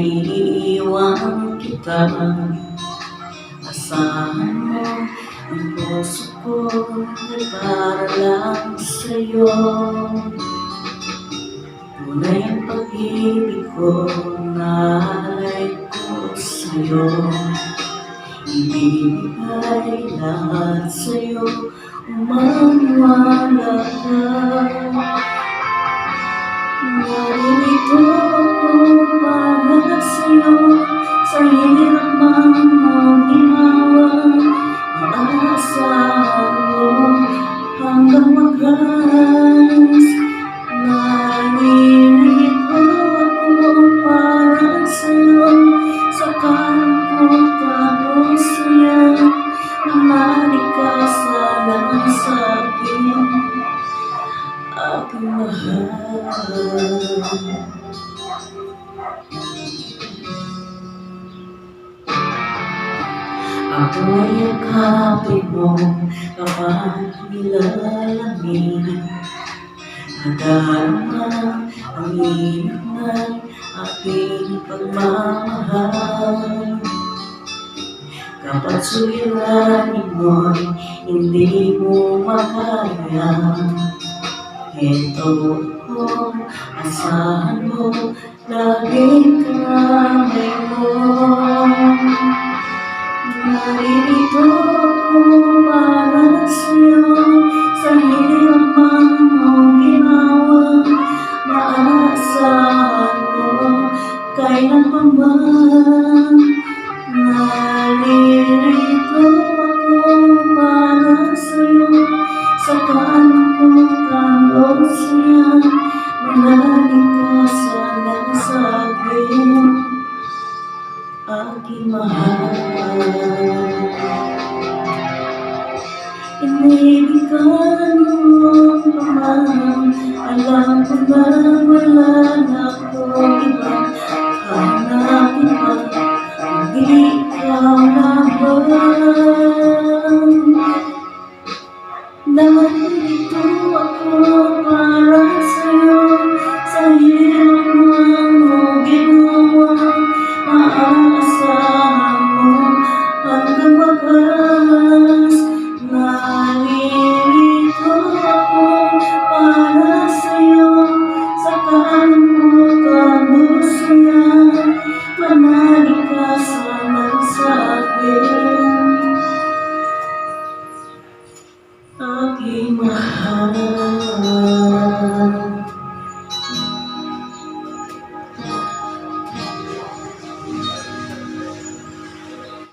iiwan kita. Asahan mo ang puso ko ay para lang sa'yo. Tunay ang pag-ibig ko, naalay ko sa'yo. Ibibigay lahat sa'yo, umaniwala ka. Narito ako para sa'yo, sa hirap man mong ginawa. Maasahan mo hanggang wakas. Narito ako para sa'yo, sa kalungkutan saya. Namalik ka sana sa'kin, aking mahal. Ako ay yakapin mo kapag nilalamig. Nadarama ang init ng aking pagmamahal. Kapag suliranin mo'y hindi mo makaya. Ito ako, asahan mo, laging kamay mo. Narito ako para sa'yo, sa hirap man mong ginawa. Maasahan mo kailanman. Narito ako para sa'yo, sa kalungkutan o saya. Manalig ka sana sa'kin, aking mahal. Inibig ka noon pa man, alam ko na wala na akong iba. Hanapin pa, hindi ikaw laban. Narito ako para sa'yo, sa hirap man mong ginawa. Maasahan mo hanggang wakas. Narito ako para sa'yo, sa kalungkutan o saya. Manalig ka sana sa'kin, aking mahal.